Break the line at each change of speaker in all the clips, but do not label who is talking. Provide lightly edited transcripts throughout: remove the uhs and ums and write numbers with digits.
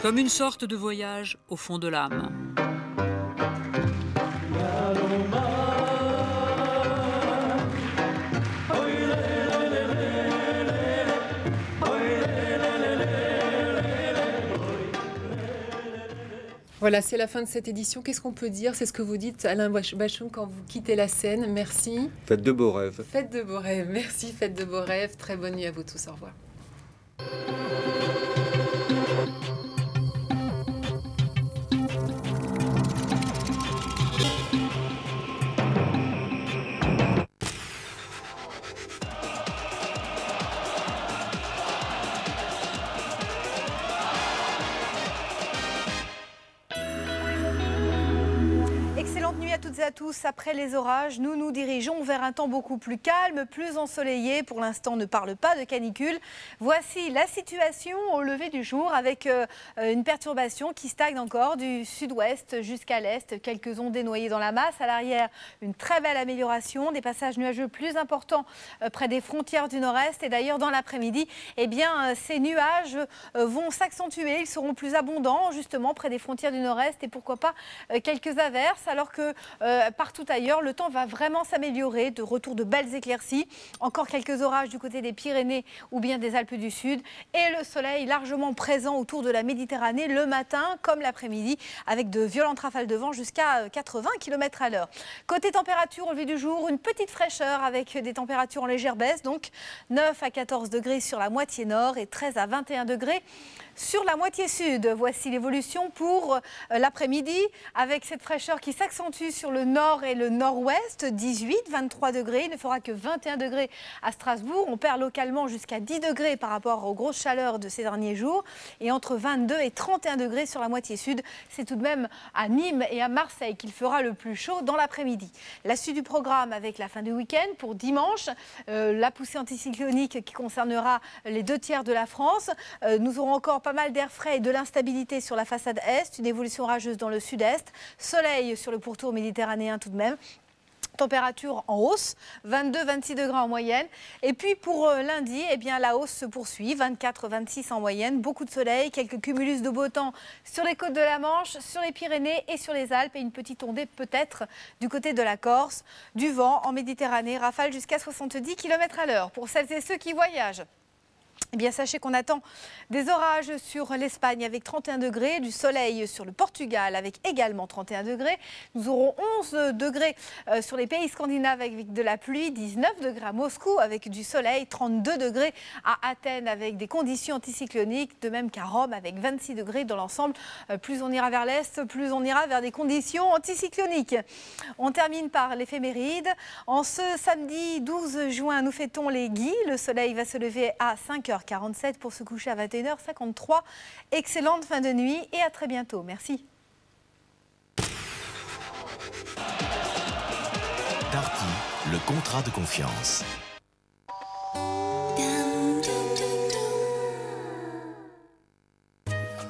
Comme une sorte de voyage au fond de l'âme.
Voilà, c'est la fin de cette édition. Qu'est-ce qu'on peut dire? C'est ce que vous dites, Alain Bachung, quand vous quittez la scène. Merci.
Faites de beaux rêves.
Faites de beaux rêves. Merci, faites de beaux rêves. Très bonne nuit à vous tous. Au revoir.
À tous, après les orages, nous nous dirigeons vers un temps beaucoup plus calme, plus ensoleillé. Pour l'instant, on ne parle pas de canicule. Voici la situation au lever du jour avec une perturbation qui stagne encore du sud-ouest jusqu'à l'est. Quelques ondées noyées dans la masse. À l'arrière, une très belle amélioration. Des passages nuageux plus importants près des frontières du nord-est. Et d'ailleurs, dans l'après-midi, eh bien, ces nuages vont s'accentuer. Ils seront plus abondants, justement, près des frontières du nord-est. Et pourquoi pas quelques averses, alors que partout ailleurs, le temps va vraiment s'améliorer, de retour de belles éclaircies, encore quelques orages du côté des Pyrénées ou bien des Alpes du Sud et le soleil largement présent autour de la Méditerranée le matin comme l'après-midi avec de violentes rafales de vent jusqu'à 80 km à l'heure. Côté température, au lever du jour, une petite fraîcheur avec des températures en légère baisse, donc 9 à 14 degrés sur la moitié nord et 13 à 21 degrés sur la moitié sud. Voici l'évolution pour l'après-midi avec cette fraîcheur qui s'accentue sur le nord et le nord-ouest. 18, 23 degrés. Il ne fera que 21 degrés à Strasbourg. On perd localement jusqu'à 10 degrés par rapport aux grosses chaleurs de ces derniers jours. Et entre 22 et 31 degrés sur la moitié sud. C'est tout de même à Nîmes et à Marseille qu'il fera le plus chaud dans l'après-midi. La suite du programme avec la fin du week-end pour dimanche. La poussée anticyclonique qui concernera les 2/3 de la France. Nous aurons encore pas mal d'air frais et de l'instabilité sur la façade est, une évolution orageuse dans le sud-est, soleil sur le pourtour méditerranéen tout de même. Température en hausse, 22-26 degrés en moyenne. Et puis pour lundi, eh bien, la hausse se poursuit, 24-26 en moyenne. Beaucoup de soleil, quelques cumulus de beau temps sur les côtes de la Manche, sur les Pyrénées et sur les Alpes. Et une petite ondée peut-être du côté de la Corse. Du vent en Méditerranée, rafale jusqu'à 70 km à l'heure. Pour celles et ceux qui voyagent, eh bien, sachez qu'on attend des orages sur l'Espagne avec 31 degrés, du soleil sur le Portugal avec également 31 degrés. Nous aurons 11 degrés sur les pays scandinaves avec de la pluie, 19 degrés à Moscou avec du soleil, 32 degrés à Athènes avec des conditions anticycloniques, de même qu'à Rome avec 26 degrés dans l'ensemble. Plus on ira vers l'est, plus on ira vers des conditions anticycloniques. On termine par l'éphéméride. En ce samedi 12 juin, nous fêtons les Guy. Le soleil va se lever à 5h47 pour se coucher à 21h53. Excellente fin de nuit et à très bientôt. Merci.
Darty, le contrat de confiance.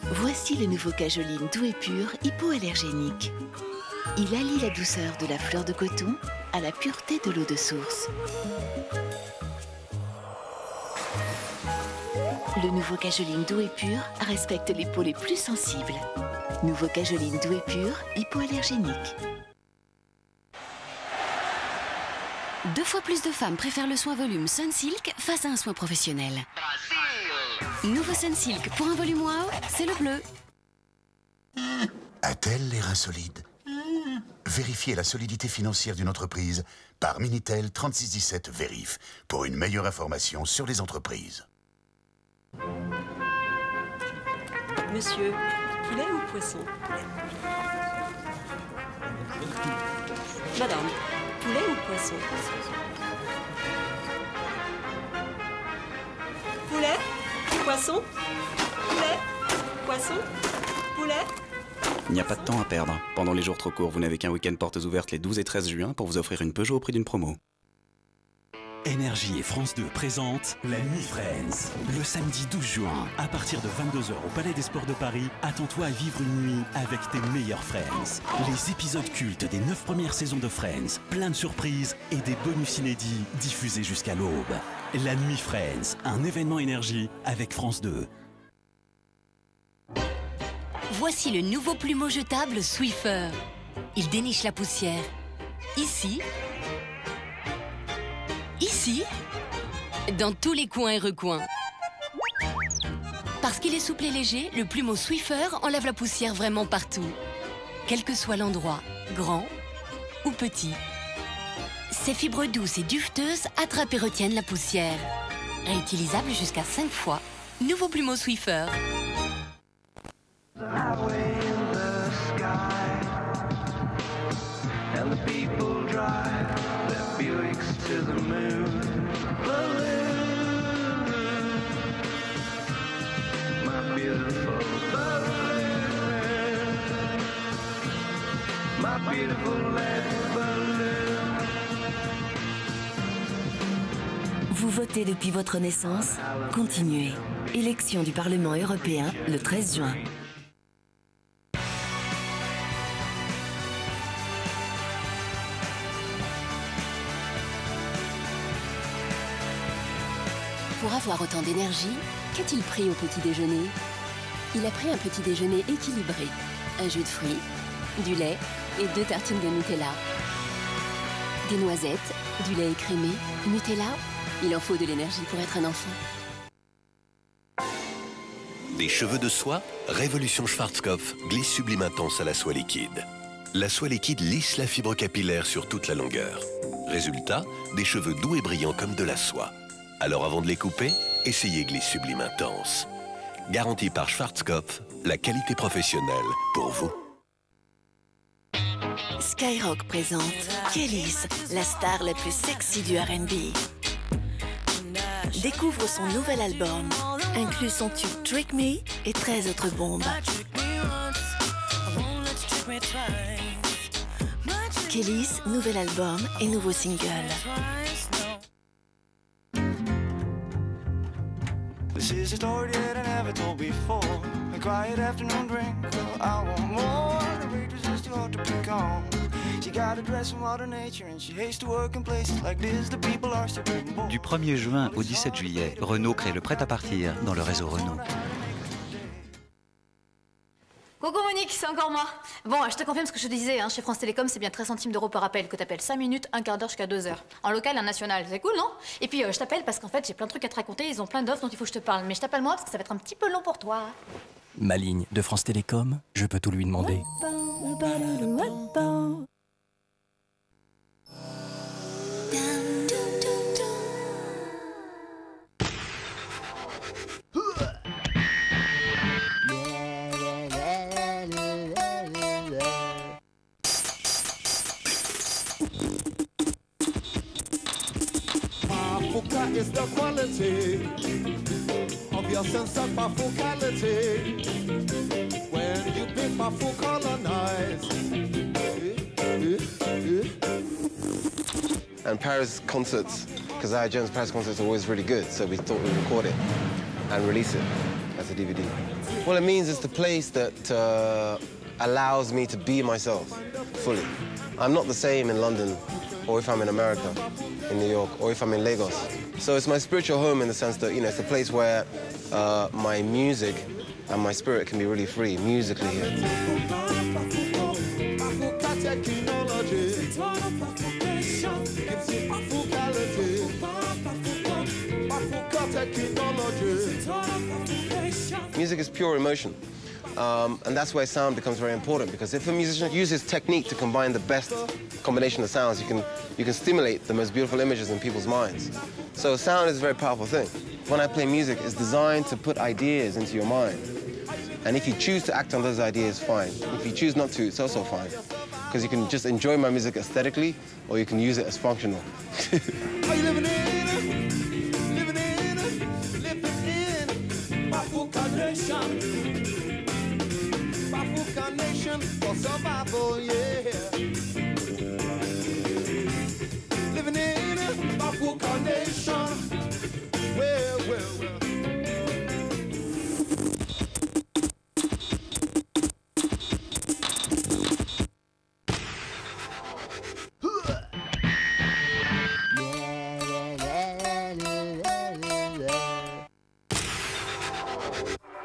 Voici le nouveau Cajoline doux et pur, hypoallergénique. Il allie la douceur de la fleur de coton à la pureté de l'eau de source. Le nouveau Cajoline doux et pur respecte les peaux les plus sensibles. Nouveau Cajoline doux et pur, hypoallergénique.
2 fois plus de femmes préfèrent le soin volume Sunsilk face à un soin professionnel. Nouveau Sunsilk pour un volume wow, c'est le bleu.
A-t-elle les reins solides? Vérifiez la solidité financière d'une entreprise par Minitel 3617 Vérif pour une meilleure information sur les entreprises.
Monsieur, poulet ou poisson? Madame, poulet ou poisson? Poulet? Poisson? Poulet? Poisson? Poulet?
Il n'y a pas de temps à perdre. Pendant les jours trop courts, vous n'avez qu'un week-end portes ouvertes les 12 et 13 juin pour vous offrir une Peugeot au prix d'une promo.
Énergie et France 2 présentent la Nuit Friends. Le samedi 12 juin, à partir de 22h au Palais des Sports de Paris, attends-toi à vivre une nuit avec tes meilleurs Friends. Les épisodes cultes des 9 premières saisons de Friends, plein de surprises et des bonus inédits diffusés jusqu'à l'aube. La Nuit Friends, un événement énergie avec France 2.
Voici le nouveau plumeau jetable Swiffer. Il déniche la poussière. Ici. Ici. Dans tous les coins et recoins. Parce qu'il est souple et léger, le plumeau Swiffer enlève la poussière vraiment partout. Quel que soit l'endroit, grand ou petit. Ses fibres douces et dufteuses attrapent et retiennent la poussière. Réutilisable jusqu'à 5 fois. Nouveau plumeau Swiffer.
Vous votez depuis votre naissance? Continuez. Élection du Parlement européen le 13 juin.
Pour avoir autant d'énergie, qu'a-t-il pris au petit déjeuner? Il a pris un petit déjeuner équilibré. Un jus de fruits, du lait et 2 tartines de Nutella. Des noisettes, du lait écrémé, Nutella. Il en faut de l'énergie pour être un enfant.
Des cheveux de soie? Révolution Schwarzkopf glisse sublime intense à la soie liquide. La soie liquide lisse la fibre capillaire sur toute la longueur. Résultat, des cheveux doux et brillants comme de la soie. Alors avant de les couper, essayez glisse sublime intense. Garantie par Schwarzkopf, la qualité professionnelle pour vous.
Skyrock présente Kelis, la star la plus sexy du R&B. Découvre son nouvel album, inclut son tube Trick Me et 13 autres bombes. Kelis, nouvel album et nouveau single.
This is a story that I never told before. A quiet afternoon drink, I want more. The waitress is too hard to pick on. She got a dress from Mother Nature and she hates to work in places like this. The people are still born.
Du 1er juin au 17 juillet, Renault crée le prêt-à-partir dans le réseau Renault.
Coucou Monique, c'est encore moi. Bon, je te confirme ce que je te disais, hein, chez France Télécom, c'est bien 13 centimes d'euros par appel que t'appelles 5 minutes, un quart d'heure jusqu'à 2 heures. En local et en national, c'est cool, non? Et puis je t'appelle parce qu'en fait, j'ai plein de trucs à te raconter, ils ont plein d'offres dont il faut que je te parle. Mais je t'appelle moi parce que ça va être un petit peu long pour toi.
Ma ligne de France Télécom, je peux tout lui demander.
Is the quality of your sense of bifocality. When you be bifocolonized.
And Paris concerts, Keziah Jones' Paris concerts are always really good, so we thought we'd record it and release it as a DVD. What it means is the place that allows me to be myself fully. I'm not the same in London, or if I'm in America, in New York, or if I'm in Lagos. So it's my spiritual home in the sense that, you know, it's a place where my music and my spirit can be really free, musically here. Music is pure emotion. And that's where sound becomes very important, because if a musician uses technique to combine the best combination of sounds, you can stimulate the most beautiful images in people's minds. So sound is a very powerful thing. When I play music, it's designed to put ideas into your mind. And if you choose to act on those ideas, fine. If you choose not to, it's also fine. Because you can just enjoy my music aesthetically, or you can use it as functional.
Are you living in Bafuka Nation? Bafuka Nation for survival, yeah. Living in Bafuka Nation. Well.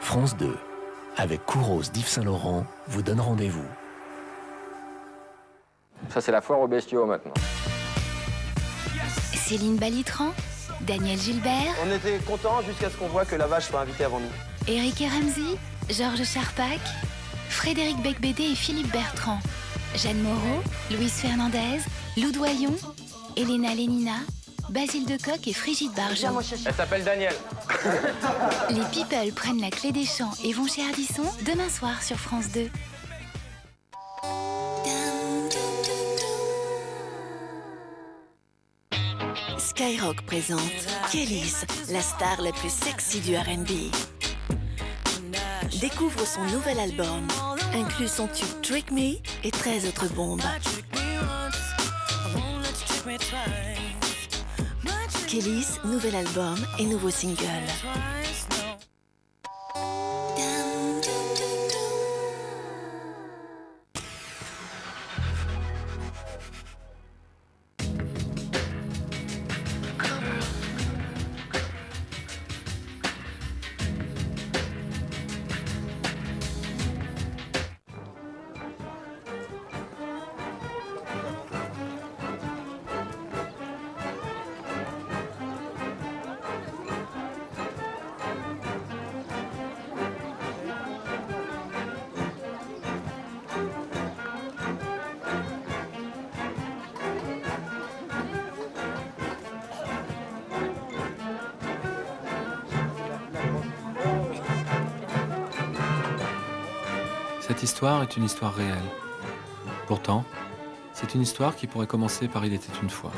France 2.
avec Kouros d'Yves Saint-Laurent, vous donne rendez-vous.
Ça, c'est la foire aux bestiaux maintenant.
Céline Balitran, Daniel Gilbert,
On était contents jusqu'à ce qu'on voit que la vache soit invitée avant nous.
Eric et Ramsey, Georges Charpak, Frédéric Becbédé et Philippe Bertrand, Jeanne Moreau, Louise Fernandez, Lou Doyon, Elena Lénina, Basile Decoq et Frigide Barjot.
Elle s'appelle Daniel.
Les People prennent la clé des champs et vont chez Ardisson demain soir sur France 2.
Skyrock présente Kelis, la star la plus sexy du R&B. Découvre son nouvel album, inclut son tube Trick Me et 13 autres bombes. Kelis, nouvel album et nouveau single.
Cette histoire est une histoire réelle. Pourtant, c'est une histoire qui pourrait commencer par Il était une fois.